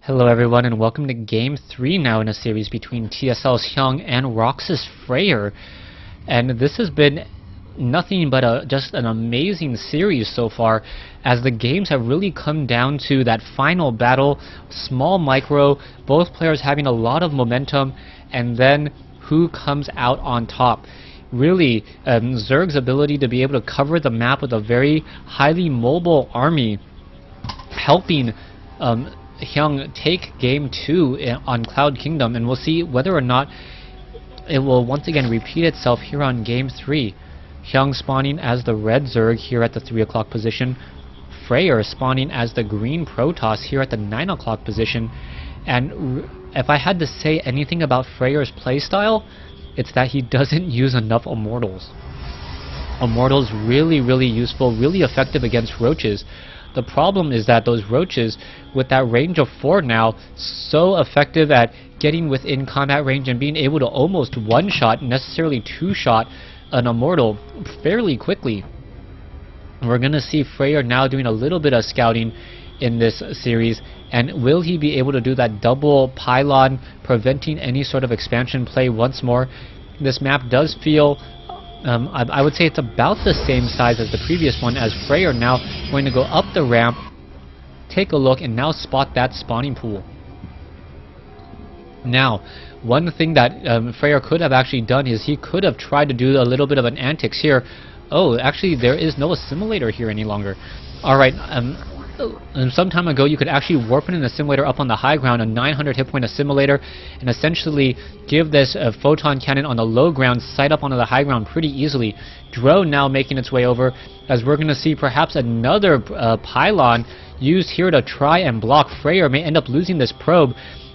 Hello everyone and welcome to Game 3 now in a series between TSL's Hyung and Roxkis Fraer. And this has been nothing but just an amazing series so far, as the games have really come down to that final battle, small micro, both players having a lot of momentum, and then who comes out on top. Really, Zerg's ability to be able to cover the map with a very highly mobile army, helping Hyung take Game 2 on Cloud Kingdom, and we'll see whether or not it will once again repeat itself here on Game 3. Hyung spawning as the red Zerg here at the 3 o'clock position, Fraer spawning as the green Protoss here at the 9 o'clock position, and if I had to say anything about Fraer's playstyle, it's that he doesn't use enough Immortals. Immortals really useful, really effective against roaches. The problem is that those roaches, with that range of 4 now, so effective at getting within combat range and being able to almost one-shot, necessarily two-shot, an Immortal fairly quickly. We're going to see Fraer now doing a little bit of scouting in this series, and will he be able to do that double pylon, preventing any sort of expansion play once more? This map does feel I would say it's about the same size as the previous one, as Fraer now going to go up the ramp, take a look, and now spot that spawning pool. Now, one thing that Fraer could have actually done is he could have tried to do a little bit of an antics here. Oh, actually there is no assimilator here any longer. Alright, some time ago you could actually warp in an assimilator up on the high ground, a 900 hit point assimilator, and essentially give this photon cannon on the low ground sight up onto the high ground pretty easily. Drone now making its way over, as we're going to see perhaps another pylon used here to try and block. Fraer may end up losing this probe,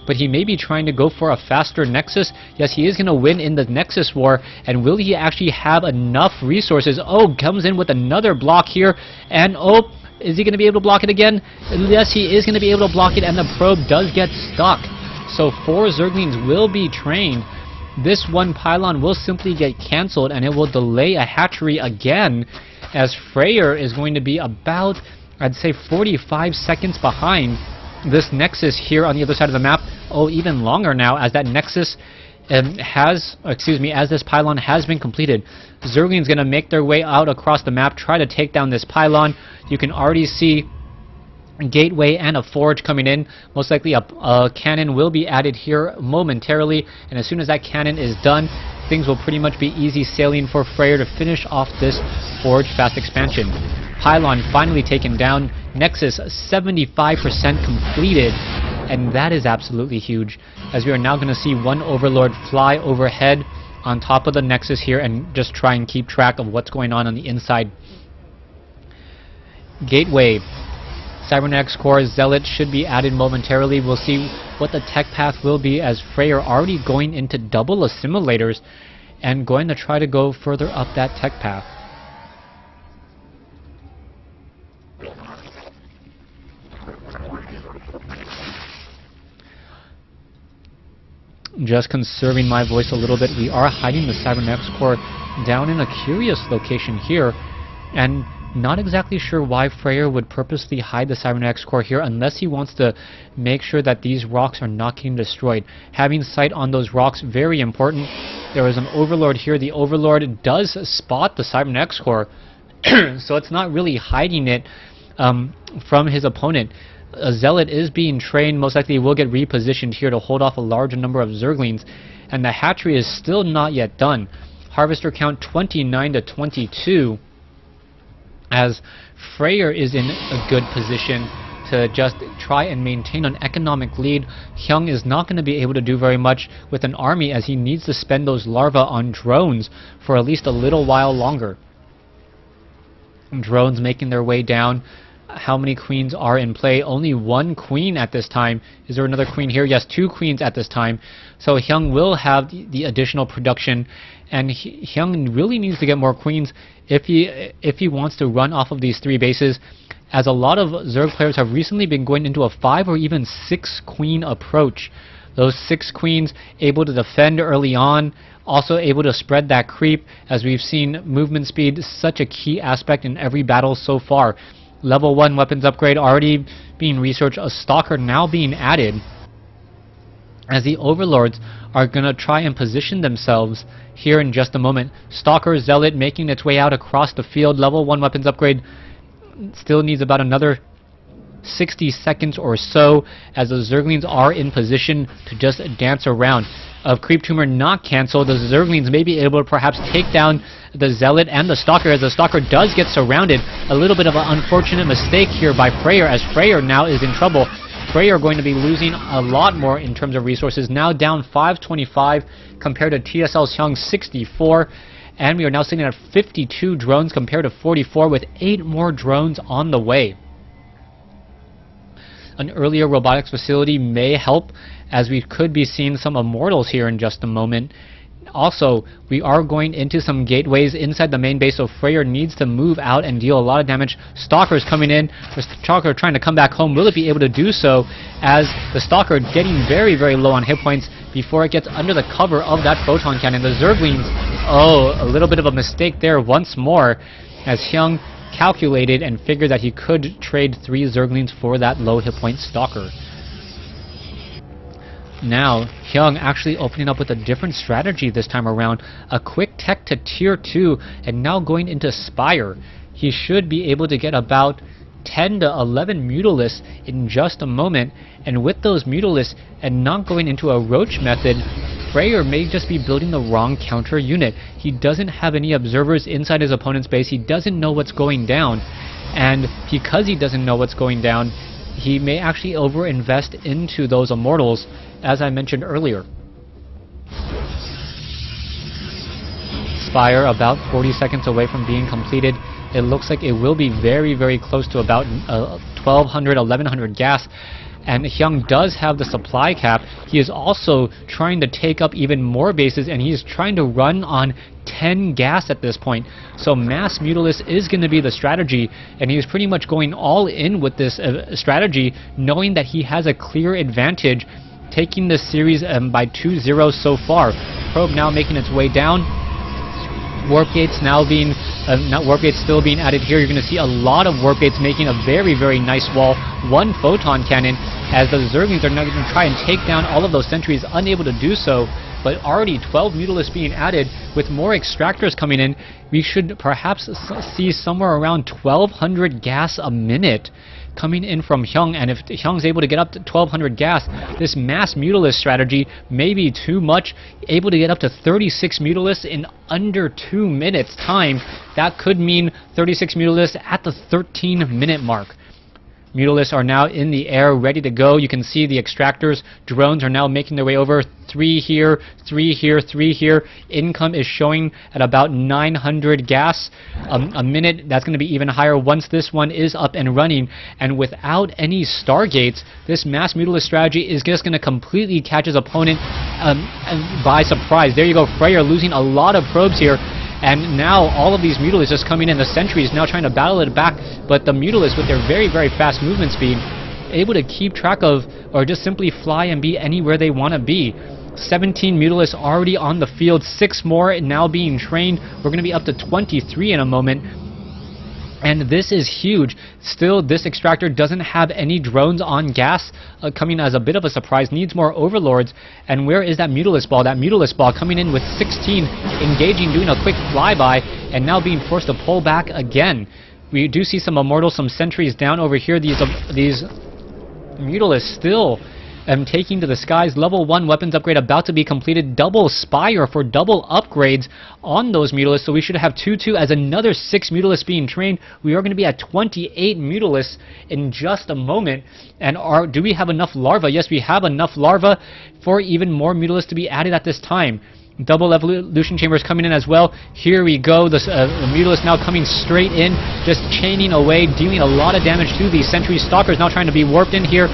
but he may be trying to go for a faster Nexus. Yes, he is going to win in the Nexus war, and will he actually have enough resources? Oh, comes in with another block here, and oh, is he going to be able to block it again? Yes, he is going to be able to block it, and the probe does get stuck. So 4 Zerglings will be trained. This one pylon will simply get cancelled, and it will delay a hatchery again, as Fraer is going to be about, I'd say, 45 seconds behind this Nexus here on the other side of the map. Oh, even longer now, as that Nexus as this pylon has been completed. Zerglings going to make their way out across the map, try to take down this pylon. You can already see gateway and a forge coming in. Most likely a cannon will be added here momentarily, and as soon as that cannon is done, things will pretty much be easy sailing for Fraer to finish off this forge fast expansion. Pylon finally taken down, Nexus 75% completed, and that is absolutely huge, as we are now going to see one Overlord fly overhead on top of the Nexus here and just try and keep track of what's going on the inside. Gateway, Cybernetics Core, Zealot should be added momentarily. We'll see what the tech path will be, as Fraer already going into double assimilators and going to try to go further up that tech path. Just conserving my voice a little bit, we are hiding the Cybernetics Core down in a curious location here, and not exactly sure why Fraer would purposely hide the Cybernetics Core here, unless he wants to make sure that these rocks are not getting destroyed. Having sight on those rocks, very important. There is an Overlord here. The Overlord does spot the Cybernetics Core, so it's not really hiding it from his opponent. A Zealot is being trained, most likely will get repositioned here to hold off a larger number of Zerglings, and the hatchery is still not yet done. Harvester count 29 to 22, as Fraer is in a good position to just try and maintain an economic lead. Hyung is not going to be able to do very much with an army, as he needs to spend those larvae on drones for at least a little while longer. Drones making their way down. How many queens are in play? Only 1 queen at this time. Is there another queen here? Yes, 2 queens at this time. So Hyung will have the additional production, and Hyung really needs to get more queens if he wants to run off of these 3 bases, as a lot of Zerg players have recently been going into a 5 or even 6 queen approach. Those 6 queens able to defend early on, also able to spread that creep, as we've seen movement speed such a key aspect in every battle so far. Level 1 weapons upgrade already being researched. A Stalker now being added, as the Overlords are going to try and position themselves here in just a moment. Stalker Zealot making its way out across the field. Level 1 weapons upgrade still needs about another 60 seconds or so, as the Zerglings are in position to just dance around. Of Creep Tumor not cancelled, the Zerglings may be able to perhaps take down the Zealot and the Stalker, as the Stalker does get surrounded. A little bit of an unfortunate mistake here by Fraer, as Fraer now is in trouble. Fraer going to be losing a lot more in terms of resources, now down 525 compared to TSL's Hyung 64, and we are now sitting at 52 drones compared to 44, with 8 more drones on the way. An earlier robotics facility may help, as we could be seeing some Immortals here in just a moment. Also, we are going into some gateways inside the main base, so Fraer needs to move out and deal a lot of damage. Stalker's coming in. The Stalker trying to come back home. Will it be able to do so, as the Stalker getting very, very low on hit points before it gets under the cover of that photon cannon? The Zerglings, oh, a little bit of a mistake there once more, as Hyung calculated and figured that he could trade 3 Zerglings for that low hit point Stalker. Now, Hyung actually opening up with a different strategy this time around. A quick tech to tier 2, and now going into Spire. He should be able to get about 10 to 11 Mutalisks in just a moment, and with those Mutalisks and not going into a Roach method, Fraer may just be building the wrong counter unit. He doesn't have any observers inside his opponent's base. He doesn't know what's going down, and because he doesn't know what's going down, he may actually overinvest into those Immortals, as I mentioned earlier. Spire about 40 seconds away from being completed. It looks like it will be very, very close to about 1200, 1100 gas. And Hyung does have the supply cap. He is also trying to take up even more bases, and he's trying to run on 10 gas at this point. So mass Mutalisk is going to be the strategy, and he's pretty much going all in with this strategy, knowing that he has a clear advantage, taking this series by 2-0 so far. Probe now making its way down. Warp gates now being, warp gates still being added here. You're going to see a lot of warp gates making a very, very nice wall. 1 photon cannon, as the Zerglings are now going to try and take down all of those sentries, unable to do so. But already 12 Mutalisks being added, with more extractors coming in. We should perhaps see somewhere around 1200 gas a minute coming in from Hyung, and if Hyung's able to get up to 1200 gas, this mass Mutalisk strategy may be too much. Able to get up to 36 Mutalisks in under 2 minutes time. That could mean 36 Mutalisks at the 13-minute mark. Mutalisks are now in the air, ready to go. You can see the extractors. Drones are now making their way over. 3 here, 3 here, 3 here. Income is showing at about 900 gas a minute. That's going to be even higher once this one is up and running. And without any Stargates, this mass Mutalisk strategy is just going to completely catch his opponent by surprise. There you go, Fraer losing a lot of probes here. And now all of these Mutalisks just coming in. The sentries now trying to battle it back, but the Mutalisks with their very, very fast movement speed, able to keep track of, or just simply fly and be anywhere they want to be. 17 Mutalisks already on the field, 6 more now being trained. We're going to be up to 23 in a moment. And this is huge. Still, this extractor doesn't have any drones on gas, coming as a bit of a surprise. Needs more Overlords. And where is that Mutalisk ball? That Mutalisk ball coming in with 16, engaging, doing a quick flyby, and now being forced to pull back again. We do see some Immortals, some sentries down over here. These Mutalisks still taking to the skies. Level 1 weapons upgrade about to be completed. Double Spire for double upgrades on those Mutalisks. So we should have 2-2 as another 6 Mutalisks being trained. We are going to be at 28 Mutalisks in just a moment. And do we have enough larvae? Yes, we have enough larvae for even more Mutalisks to be added at this time. Double evolution chambers coming in as well. Here we go. The Mutalisks now coming straight in, just chaining away, dealing a lot of damage to these sentry stalkers. Now trying to be warped in here.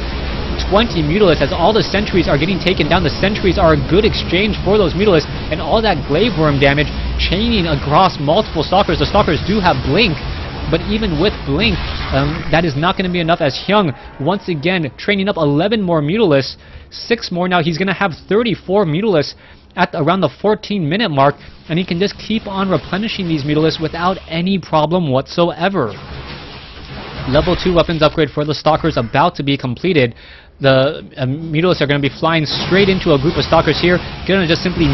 20 Mutalisks as all the sentries are getting taken down. The sentries are a good exchange for those Mutalisks, and all that glaive worm damage chaining across multiple stalkers. The stalkers do have blink, but even with blink, that is not going to be enough, as Hyung once again training up 11 more Mutalisks. 6 more now. He's going to have 34 Mutalisks at around the 14-minute mark, and he can just keep on replenishing these Mutalisks without any problem whatsoever. Level 2 weapons upgrade for the Stalkers about to be completed. The Mutalisks are going to be flying straight into a group of Stalkers here. Going to just simply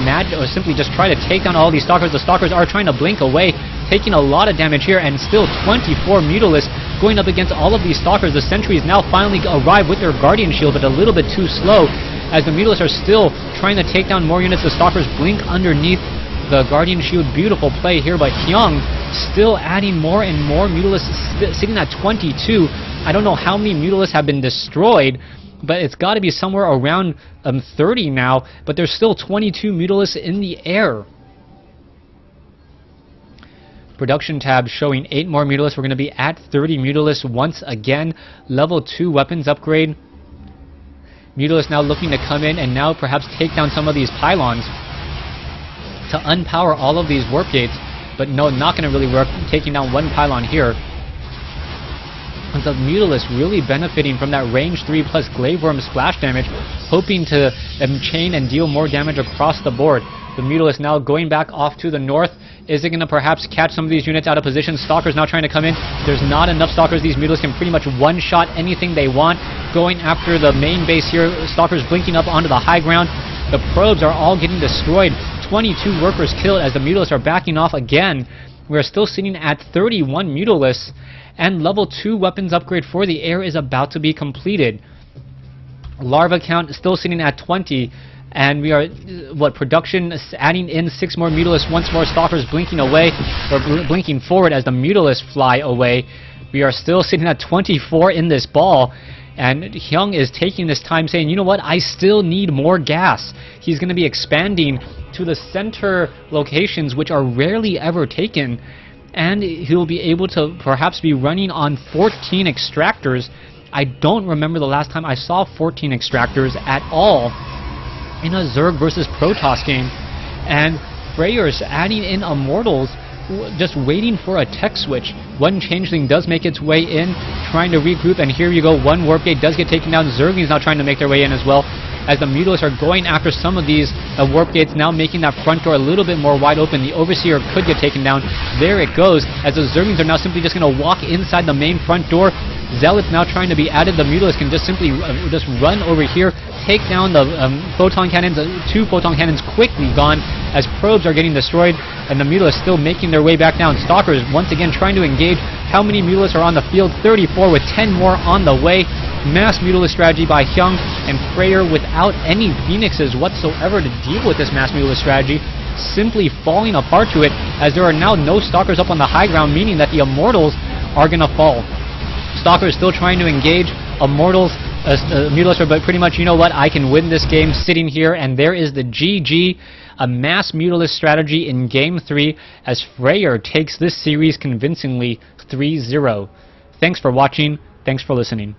just try to take down all these Stalkers. The Stalkers are trying to blink away, taking a lot of damage here, and still 24 Mutalisks going up against all of these Stalkers. The sentries now finally arrive with their Guardian Shield, but a little bit too slow, as the Mutalisks are still trying to take down more units. The Stalkers blink underneath the Guardian Shield. Beautiful play here, but Hyung still adding more and more Mutalisks, sitting at 22. I don't know how many Mutalisks have been destroyed, but it's got to be somewhere around 30 now, but there's still 22 Mutalisks in the air. Production tab showing 8 more Mutalisks. We're going to be at 30 Mutalisks once again. Level 2 weapons upgrade. Mutalisks now looking to come in and now perhaps take down some of these pylons to unpower all of these warp gates, but no, not going to really work, taking down one pylon here. And the Mutalisks really benefiting from that range 3 plus Glaive Worm splash damage, hoping to chain and deal more damage across the board. The Mutalisks now going back off to the north. Is it going to perhaps catch some of these units out of position? Stalkers now trying to come in. There's not enough Stalkers. These Mutalisks can pretty much one-shot anything they want. Going after the main base here. Stalkers blinking up onto the high ground. The probes are all getting destroyed. 22 workers killed as the Mutalisks are backing off again. We're still sitting at 31 Mutalisks, and level 2 weapons upgrade for the air is about to be completed. Larva count still sitting at 20, and we are, production adding in 6 more Mutalisks, once more Stalkers blinking away, or blinking forward as the Mutalisks fly away. We are still sitting at 24 in this ball, and Hyung is taking this time saying, you know what, I still need more gas. He's going to be expanding to the center locations, which are rarely ever taken, and he'll be able to perhaps be running on 14 extractors. I don't remember the last time I saw 14 extractors at all in a Zerg versus Protoss game. And Fraer's adding in Immortals, just waiting for a tech switch. One changeling does make its way in, trying to regroup, and here you go, one warp gate does get taken down. Zerglings now trying to make their way in as well, as the Mutalisks are going after some of these warp gates, now making that front door a little bit more wide open. The Overseer could get taken down. There it goes, as the Zerglings are now simply just going to walk inside the main front door. Zealots now trying to be added. The Mutalisks can just simply just run over here, take down the photon cannons. 2 photon cannons quickly gone as probes are getting destroyed, and the Mutalisks still making their way back down. Stalkers once again trying to engage. How many Mutalisks are on the field? 34, with 10 more on the way. Mass Mutalisk strategy by Hyung, and Fraer without any Phoenixes whatsoever to deal with this Mass Mutalisk strategy, simply falling apart to it, as there are now no Stalkers up on the high ground, meaning that the Immortals are going to fall. Stalkers still trying to engage. Immortals, Mutalisks are, but pretty much, you know what, I can win this game sitting here, and there is the GG. A Mass Mutalisk strategy in Game 3 as Fraer takes this series convincingly 3-0. Thanks for watching. Thanks for listening.